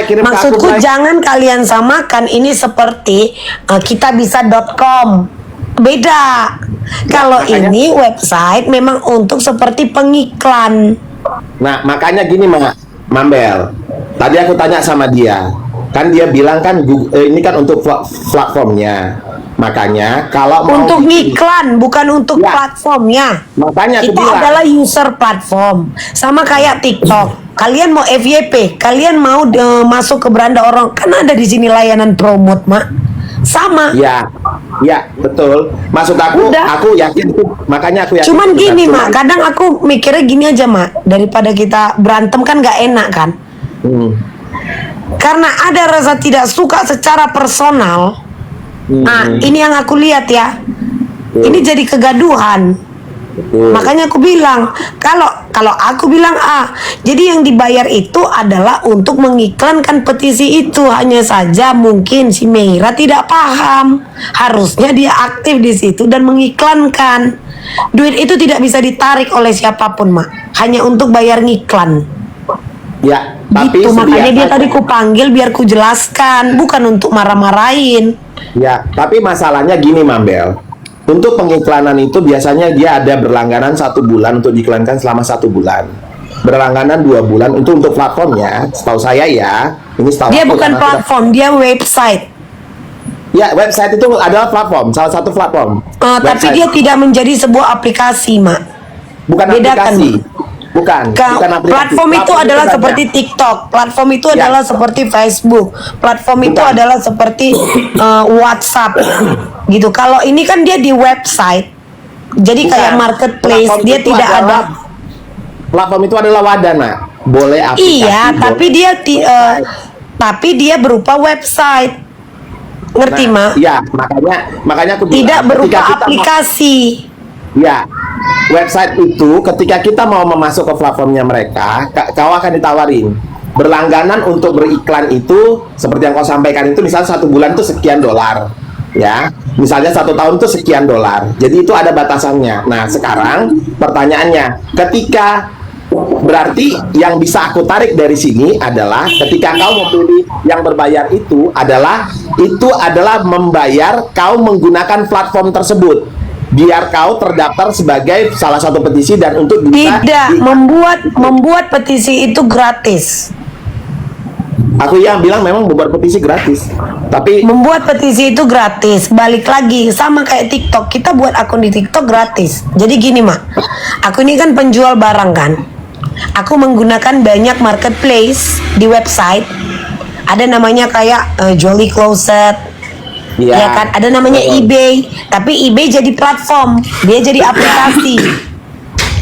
Kirim ke maksudku aku, Fly. jangan kalian samakan ini seperti kitabisa.com. Beda. Kalau makanya- ini website memang untuk seperti pengiklan. Nah, makanya gini Mambel. Tadi aku tanya sama dia, kan dia bilang kan ini kan untuk platformnya. Makanya kalau mau Untuk ngiklan, bukan untuk Ya. platformnya. makanya aku Kita bilang, adalah user platform. Sama kayak TikTok. Kalian mau FYP, kalian mau masuk ke beranda orang, kan ada di sini layanan promote, Mak. Sama. ya, betul. Maksud aku, Udah. aku yakin itu, makanya aku yakin. Cuman itu, gini, Cuman- Mak, kadang aku mikirnya gini aja, Mak. Daripada kita berantem kan gak enak kan. Hmm. Karena ada rasa tidak suka secara personal. Nah, ini yang aku lihat ya. Ini jadi kegaduhan. Betul. Makanya aku bilang, kalau aku bilang jadi yang dibayar itu adalah untuk mengiklankan petisi itu. Hanya saja mungkin si Meira tidak paham. Harusnya dia aktif di situ dan mengiklankan. Duit itu tidak bisa ditarik oleh siapapun, Mak. Hanya untuk bayar ngiklan. Ya, tapi Gitu, makanya dia sebiasa- tadi ku panggil biar ku jelaskan, bukan untuk marah-marahin. Ya, tapi masalahnya gini, Mambel. Untuk pengiklanan itu biasanya dia ada berlangganan 1 bulan untuk diiklankan selama 1 bulan. Berlangganan 2 bulan untuk platformnya. Setahu saya ya, ini setahu Dia aku bukan karena platform, dia website. Ya, website itu adalah platform, salah satu platform. Tapi Website. dia tidak menjadi sebuah aplikasi, Mak. bukan bedakan, aplikasi. Bukan aplikasi. Platform itu adalah banyak. seperti TikTok, platform itu Ya. adalah seperti Facebook, platform itu Bukan. adalah seperti WhatsApp, gitu. Kalau ini kan dia di website, jadi Bukan. kayak marketplace, Platform dia itu tidak ada. adalah- Platform itu adalah wadah, Nak. Boleh aplikasi. Iya, tapi boleh dia website. tapi dia berupa website, ngerti, Mak? Ya, makanya aku bilang, Tidak berupa ketika kita mau- aplikasi. Ya, website itu ketika kita mau masuk ke platformnya mereka, kau akan ditawarin berlangganan untuk beriklan itu seperti yang kau sampaikan itu, misalnya 1 bulan itu sekian dolar, ya. Misalnya 1 tahun itu sekian dolar. Jadi itu ada batasannya. Nah, sekarang pertanyaannya, ketika berarti yang bisa aku tarik dari sini adalah ketika kau memilih yang berbayar itu adalah membayar kau menggunakan platform tersebut biar kau terdaftar sebagai salah satu petisi dan untuk bisa Tidak, membuat petisi itu gratis. aku yang bilang memang membuat petisi gratis, tapi Membuat petisi itu gratis. Balik lagi sama kayak TikTok. Kita buat akun di TikTok gratis. Jadi gini, Mak. Aku ini kan penjual barang kan. Aku menggunakan banyak marketplace di website. Ada namanya kayak Jolly Closet. Ya kan, ada namanya eBay. Tapi eBay jadi platform. Dia jadi aplikasi.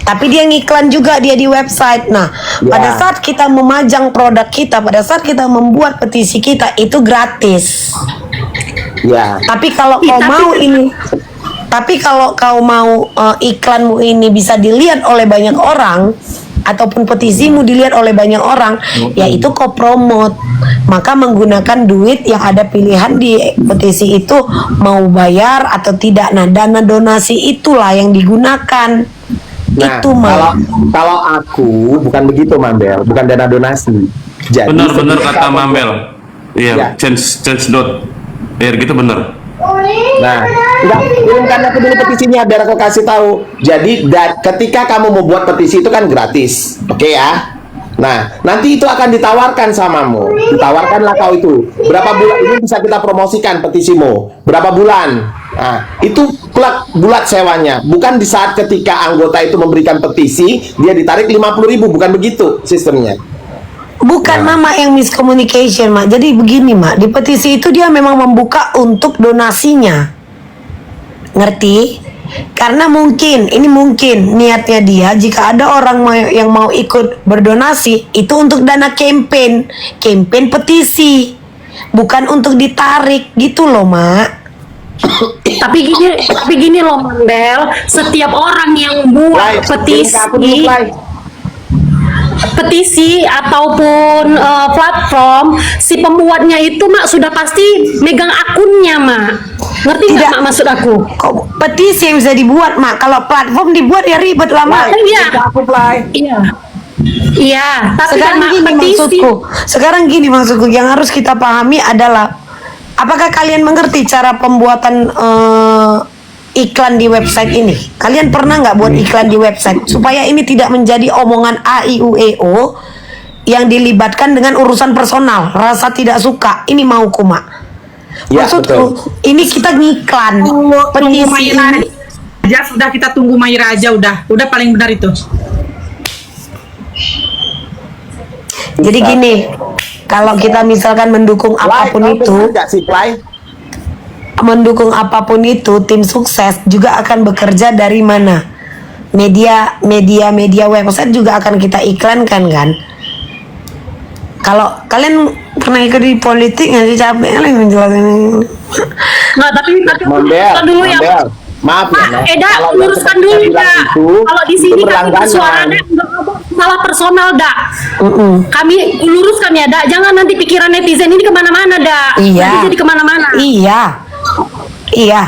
Tapi dia ngiklan juga dia di website. Nah, pada saat kita memajang produk kita, pada saat kita membuat petisi kita itu gratis. ya Tapi kalau kau mau ini, tapi kalau kau mau iklanmu ini bisa dilihat oleh banyak orang ataupun petisimu dilihat oleh banyak orang, ya itu kau promote. Maka menggunakan duit yang ada pilihan di petisi itu mau bayar atau tidak. Nah, dana donasi itulah yang digunakan. nah Itu mah. kalau aku bukan begitu, Mambel, bukan dana donasi. Jadi Benar-benar setiap kata kau- Mambel. Iya, Ya. change dot. Ya gitu bener. Nah, enggak, kirimkan aku dulu petisinya biar aku kasih tahu. Jadi ketika kamu mau buat petisi itu kan gratis, oke ya? Nah, nanti itu akan ditawarkan samamu. Ditawarkanlah kau itu. Berapa bulan ini bisa kita promosikan petisimu? Berapa bulan? Nah, itu bulat sewanya. Bukan di saat ketika anggota itu memberikan petisi, dia ditarik 50.000, bukan begitu sistemnya. Bukan Mama yang miscommunication, Mak. Jadi begini, Mak. Di petisi itu dia memang membuka untuk donasinya. Ngerti? Karena mungkin niatnya dia jika ada orang yang mau ikut berdonasi itu untuk dana campaign petisi. Bukan untuk ditarik gitu loh, Mak. Tapi gini loh Mandel, setiap orang yang buat petisi ataupun platform, si pembuatnya itu Mak sudah pasti megang akunnya, Mak. Ngerti nggak Mak maksud aku? Kok petisi yang bisa dibuat, Mak? Kalau platform dibuat ya ribet lah, Mak. Iya. Iya. Iya, tapi Sekarang kan Mak, gini petisi. maksudku, yang harus kita pahami adalah apakah kalian mengerti cara pembuatan iklan di website ini? Kalian pernah nggak buat iklan di website supaya ini tidak menjadi omongan A I U E O? yang dilibatkan dengan urusan personal, rasa tidak suka, ini mauku mak. Ya, Maksudku, ini kita ngiklan Tunggu petisi Maira ini. aja, sudah kita tunggu Maira aja, udah paling benar itu. Jadi gini, kalau kita misalkan mendukung apapun itu, tim sukses juga akan bekerja dari mana? Media website juga akan kita iklankan kan? Kalau kalian pernah ikut di politik nggak sih, capek kalian menjelaskan? Nah, tapi Mambel, luruskan dulu ya. Mambel. Maaf ya, Mas. Eda, Kalau luruskan yang dulu bilang dah. itu Kalau di sini kami berlangganan. bersuaranya enggak salah personal dah. Kami luruskan ya dah. Jangan nanti pikiran netizen ini kemana-mana dah. Iya. Nanti jadi kemana-mana. Iya.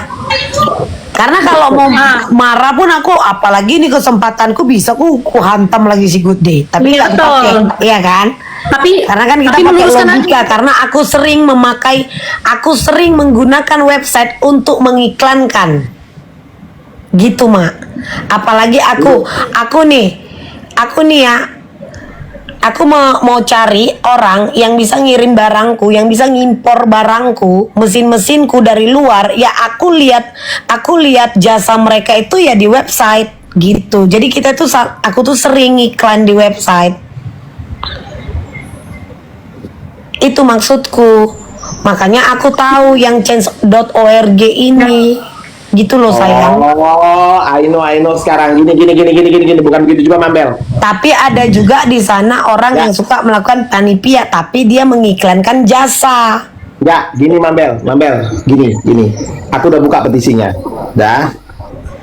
Karena kalau mau marah pun aku, apalagi ini kesempatanku bisa ku hantam lagi si Good Day. Tapi Iya, nggak betul. pakai, iya kan? Tapi Karena kan kita tapi pakai meluruskan logika. Karena aku sering menggunakan website untuk mengiklankan, gitu mak. Apalagi aku nih ya. Aku mau cari orang yang bisa ngirim barangku, yang bisa ngimpor barangku, mesin-mesinku dari luar. Ya aku lihat jasa mereka itu ya di website gitu. Jadi aku tuh sering iklan di website. Itu maksudku. Makanya aku tahu yang change.org ini. Gitu loh sayang. Oh, I know sekarang. Gini. Bukan begitu juga, Mambel. Tapi ada juga di sana orang yang suka melakukan tanipia, tapi dia mengiklankan jasa. Enggak, gini Mambel, gini. Aku udah buka petisinya. Dah.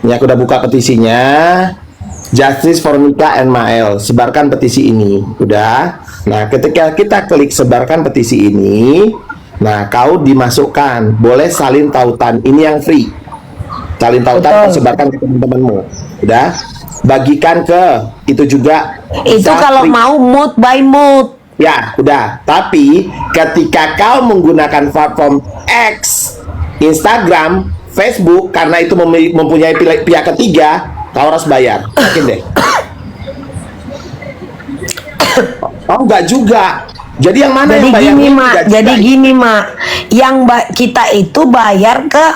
Ini aku udah buka petisinya. Justice for Nika and Mael. Sebarkan petisi ini. Udah. Nah, ketika kita klik sebarkan petisi ini, nah, kau dimasukkan. Boleh salin tautan. Ini yang free. Salin tautan, kau sebarkan ke teman-temanmu. Udah. Bagikan ke itu juga. Itu bisa kalau free. mau mood by mood. Ya, udah. Tapi ketika kau menggunakan platform X, Instagram, Facebook, karena itu mempunyai pihak ketiga, kau harus bayar. Yakin deh. Oh, enggak juga. Jadi yang mana Jadi yang bayar? gini mak, yang kita itu bayar ke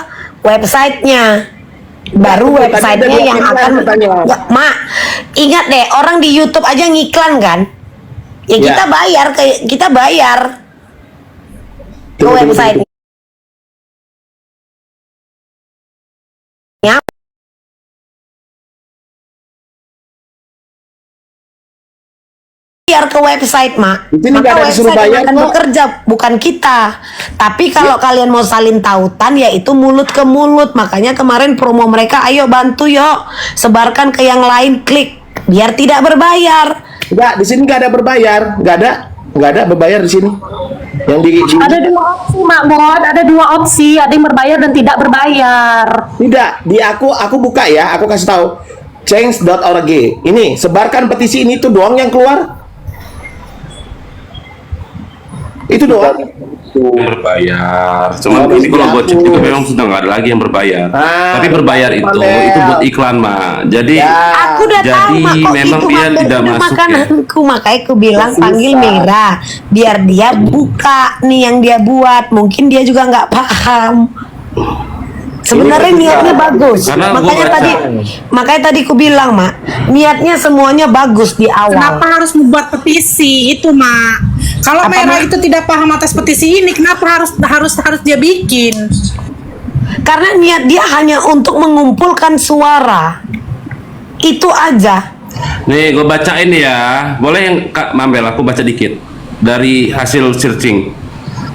websitenya. Baru Betul, websitenya tadi ada yang dua akan pertanyaan. Nggak, mak, ingat deh, orang di YouTube aja ngiklan kan? Ya, Ya. kita bayar ke Tunggu. website. Bayar ke website mak. Di sini nggak Maka ada disuruh website yang bayar akan kok. bekerja, bukan kita. Tapi kalau kalian mau salin tautan, ya itu mulut ke mulut. Makanya kemarin promo mereka, ayo bantu yuk, sebarkan ke yang lain, klik biar tidak berbayar. Enggak, di sini nggak ada berbayar. Nggak ada berbayar di sini. Yang di Ada dua opsi, Mak Bod. Ada dua opsi. Ada yang berbayar dan tidak berbayar. Tidak, di aku buka ya, aku kasih tahu. Change.org. Ini, sebarkan petisi ini tuh doang yang keluar. Itu doang. Berbayar. Cuma Oh, ini kalau buat chat juga dihapus. memang sudah nggak ada lagi yang berbayar. Tapi itu berbayar itu Mambel. buat iklan mah. Jadi Ya. Aku udah tahu jadi mak, kok memang itu dia mak, tidak itu masuk ya. makananku, makanya aku bilang Susah. panggil Mira biar dia buka nih yang dia buat. Mungkin dia juga nggak paham. Sebenarnya Ini niatnya susah. bagus. Karena gua Makanya tadi aku bilang mak, niatnya semuanya bagus di awal. Kenapa harus membuat petisi itu mak? Kalau Apa, Mera Mak? itu tidak paham atas petisi ini, kenapa harus dia bikin? Karena niat dia hanya untuk mengumpulkan suara. Itu aja. nih gue bacain ya. Boleh yang Kak Mambel aku baca dikit dari hasil searching.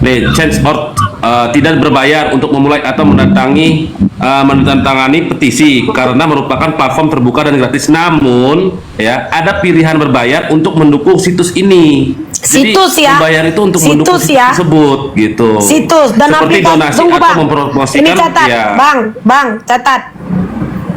Nih, change.org tidak berbayar untuk memulai atau menandatangani petisi karena merupakan platform terbuka dan gratis. Namun, ya ada pilihan berbayar untuk mendukung situs ini. Situs ya. Membayar itu untuk Situs mendukung situs ya. tersebut gitu. Situs dan seperti aplikasi. donasi Tunggu atau bang. mempromosikan. Ini catat, ya. bang, catat.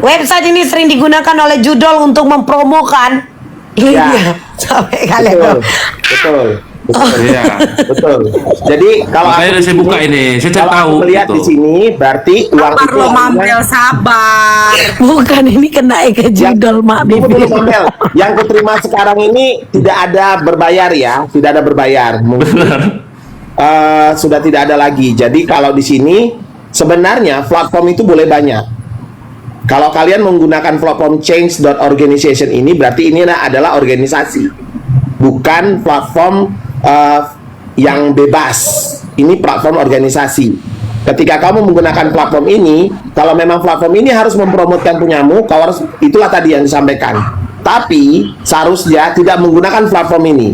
Website ini sering digunakan oleh judul untuk mempromokan. Ya. Sampai kalian. Betul. Iya. Betul. Jadi kalau Makanya aku saya buka ini, saya cari kalau tahu. aku melihat gitu. di sini berarti uang Sabar itu lo akhirnya- Mambel, sabar. Bukan ini kena ke judul mak Tunggu dulu, Bibi. Mambel. Yang kuterima sekarang ini tidak ada berbayar ya, tidak ada berbayar. Mungkin sudah tidak ada lagi. Jadi kalau di sini sebenarnya platform itu boleh banyak. Kalau kalian menggunakan platform change.organization ini berarti ini adalah organisasi, bukan platform yang bebas. Ini platform organisasi. Ketika kamu menggunakan platform ini, kalau memang platform ini harus mempromotkan punyamu, kau harus, itulah tadi yang disampaikan. Tapi seharusnya tidak menggunakan platform ini.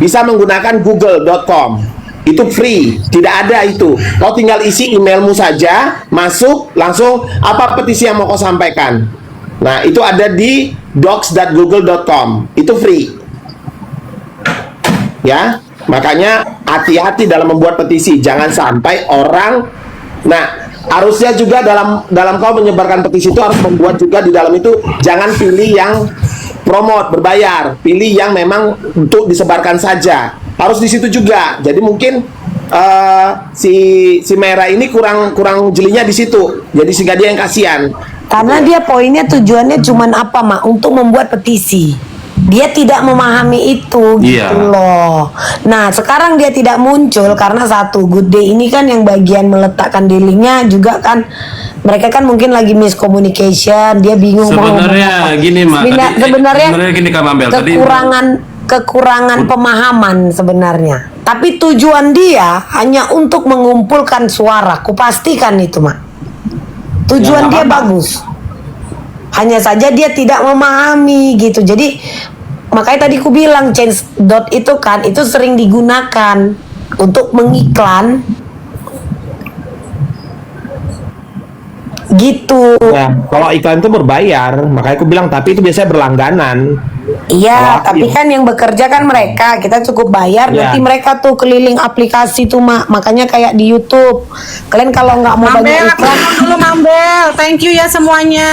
Bisa menggunakan google.com. Itu free, tidak ada itu. Kau tinggal isi emailmu saja, masuk langsung apa petisi yang mau kau sampaikan. Nah, itu ada di docs.google.com. Itu free. Ya, makanya hati-hati dalam membuat petisi. Jangan sampai orang. Nah, harusnya juga dalam kau menyebarkan petisi itu harus membuat juga di dalam itu jangan pilih yang promote berbayar, pilih yang memang untuk disebarkan saja. Harus di situ juga. Jadi mungkin si Merah ini kurang jelinya di situ. Jadi sehingga dia yang kasihan. Karena dia poinnya tujuannya cuman apa mak? Untuk membuat petisi. Dia tidak memahami itu gitu Iya. loh. Nah sekarang dia tidak muncul karena satu Good Day ini kan yang bagian meletakkan di linknya juga kan mereka kan mungkin lagi miscommunication. Dia bingung mau ngomong Sebenarnya apa. gini Mak. Sebenarnya gini Kak Mambel. Tadi kekurangan pemahaman sebenarnya. Tapi tujuan dia hanya untuk mengumpulkan suara. Kupastikan itu mak. Tujuan dia bagus. Hanya saja dia tidak memahami gitu. Jadi makanya tadi ku bilang change dot itu kan itu sering digunakan untuk mengiklan gitu. Ya, kalau iklan itu berbayar, makanya aku bilang tapi itu biasanya berlangganan. Iya, Kalau tapi kan yang bekerja kan mereka, kita cukup bayar. Ya. Nanti mereka tuh keliling aplikasi tuh mak, makanya kayak di YouTube. Kalian kalau nggak mau Mambel, banyak aku iklan, ngomong dulu Mambel. Thank you ya semuanya.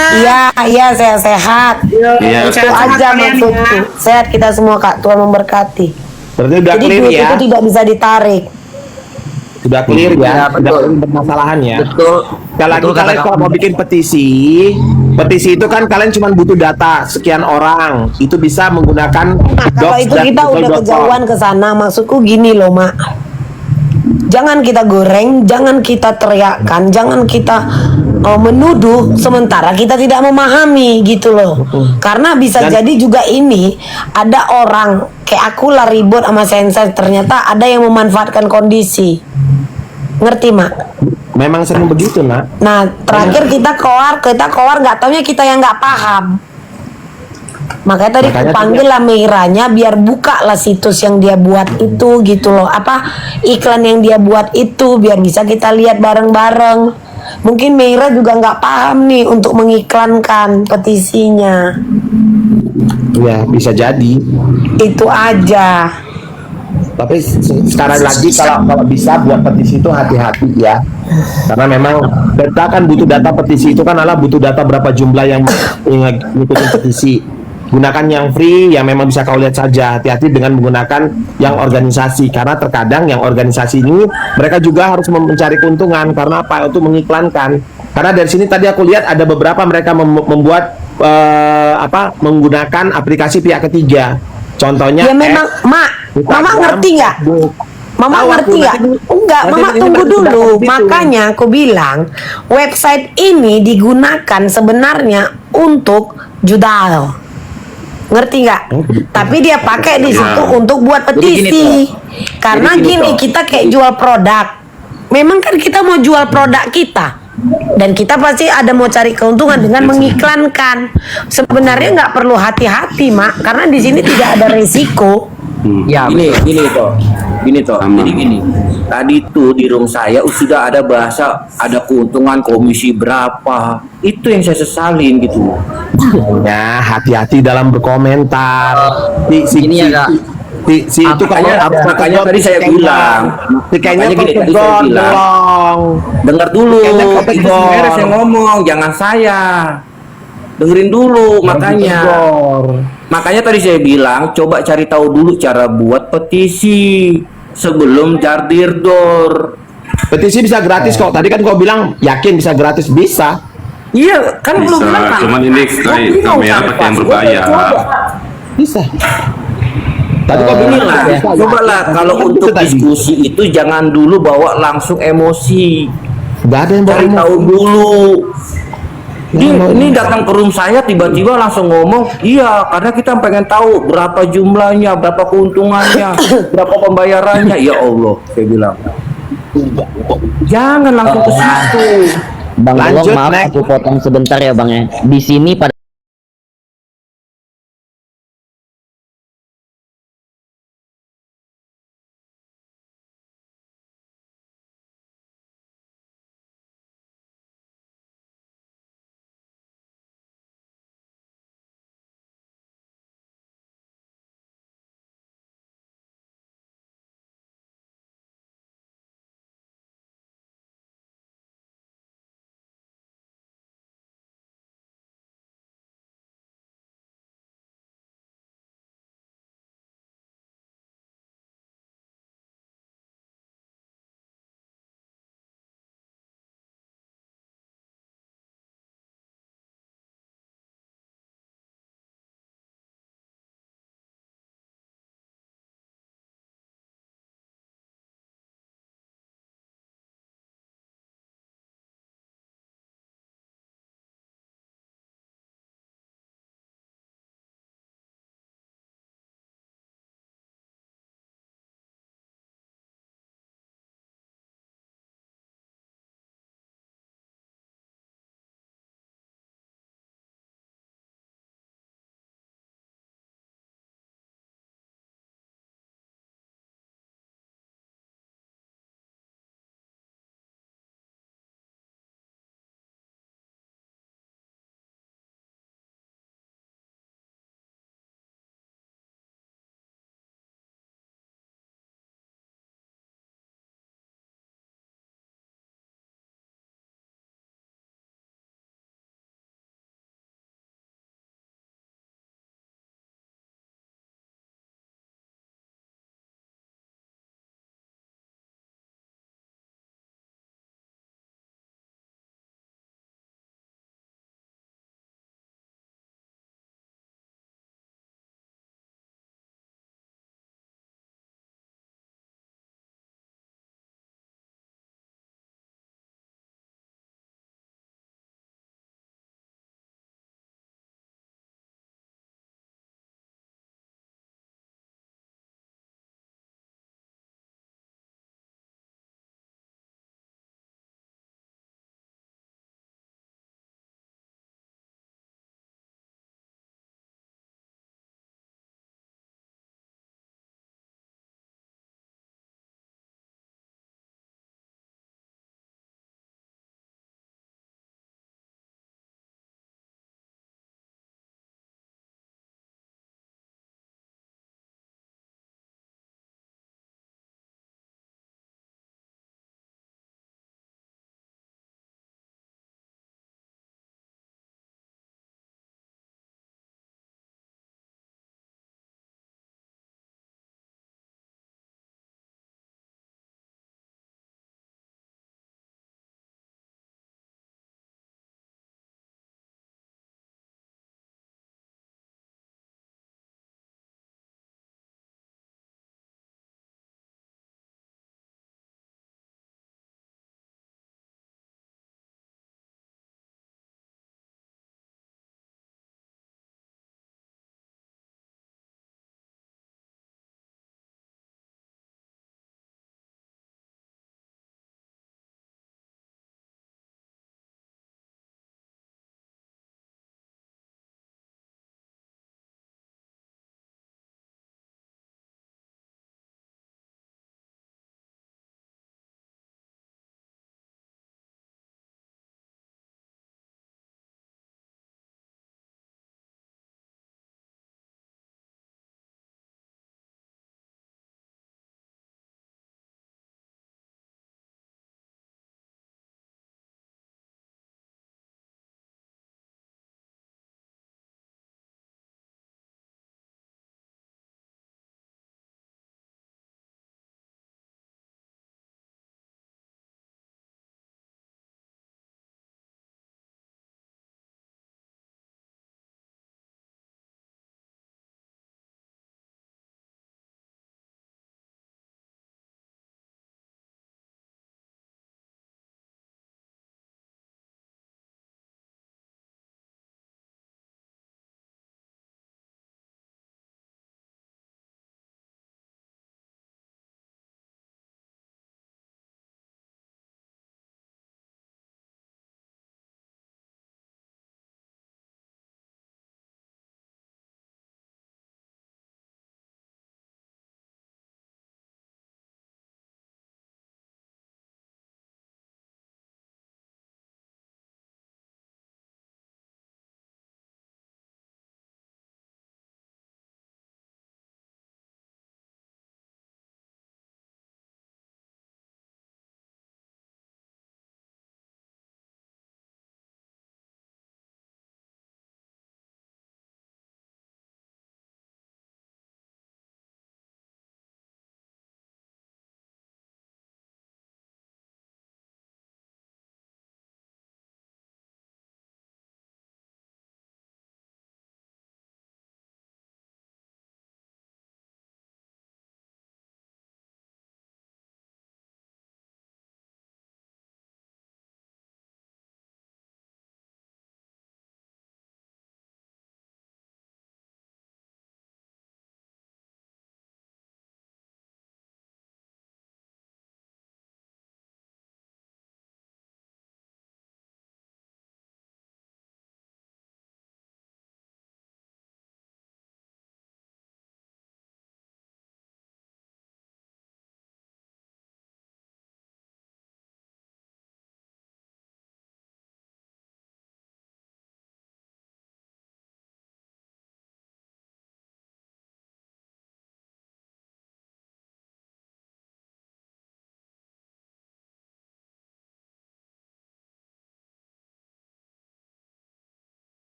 iya sehat-sehat. Iya. Itu Sehat-sehat aja kalian maksudku. ya. Sehat kita semua kak, Tuhan memberkati. Berarti udah Jadi clear duit ya. itu tidak bisa ditarik. Sudah clear ya, tidak ada permasalahan ya. Sekali lagi kalian kalau mau bikin petisi itu kan kalian cuma butuh data sekian orang. Itu bisa menggunakan Kalau itu kita udah kejauhan ke sana, maksudku gini loh mak. Jangan kita goreng, jangan kita teriakkan, jangan kita menuduh sementara kita tidak memahami gitu loh. Karena bisa jadi juga ini ada orang kayak aku lah ribut sama sensei, ternyata ada yang memanfaatkan kondisi. Ngerti mak? Memang sering begitu nak. Nah terakhir kita keluar nggak taunya kita yang nggak paham. Makanya tadi Makanya panggil lah Meiranya biar buka lah situs yang dia buat itu gitu loh. Apa iklan yang dia buat itu biar bisa kita lihat bareng-bareng. Mungkin Meira juga nggak paham nih untuk mengiklankan petisinya. Ya bisa jadi. Itu aja. Tapi sekarang lagi kalau bisa buat petisi itu hati-hati ya. Karena memang kita kan butuh data petisi itu kan adalah butuh data berapa jumlah yang ngikutin petisi. Gunakan yang free yang memang bisa kau lihat saja. Hati-hati dengan menggunakan yang organisasi karena terkadang yang organisasi ini mereka juga harus mencari keuntungan karena apa? Untuk mengiklankan. Karena dari sini tadi aku lihat ada beberapa mereka membuat menggunakan aplikasi pihak ketiga. Contohnya Ya memang Mama ngerti nggak? Mama ngerti nggak? Enggak, Mama tunggu dulu. Makanya aku bilang website ini digunakan sebenarnya untuk judal. Ngerti nggak? Tapi dia pakai di situ untuk buat petisi. Karena gini kita kayak jual produk. Memang kan kita mau jual produk kita. Dan kita pasti ada mau cari keuntungan dengan mengiklankan. Sebenarnya nggak perlu hati-hati, Mak, karena di sini tidak ada resiko. Ya, gini toh. Jadi gini, tadi tuh di room saya sudah ada bahasa ada keuntungan komisi berapa. Itu yang saya sesalin gitu. Ya, hati-hati dalam berkomentar. Si itu makanya tadi saya bilang. Kayaknya Makanya gini, tadi saya bilang. Dengar dulu. Itu sebenarnya saya ngomong, jangan saya. Dengerin dulu makanya. Makanya tadi saya bilang coba cari tahu dulu cara buat petisi sebelum jardir door. Petisi bisa gratis kok. Tadi kan kau bilang yakin bisa gratis, bisa. Iya, kan belum Bisa, bilang kan. cuman ini kayak kamera pakai yang berbayar. Bisa. Tadi kau bilang Inilah, cobalah kalau untuk diskusi itu jangan dulu bawa langsung emosi. nggak ada yang bawa Cari emosi. tahu dulu. Ini datang ke room saya tiba-tiba langsung ngomong, iya karena kita pengen tahu berapa jumlahnya, berapa keuntungannya, berapa pembayarannya. Ya Allah, saya bilang. Jangan langsung ke situ. Bang Lanjut, Bolong, maaf Nek. aku potong sebentar ya Bang ya. Di sini pada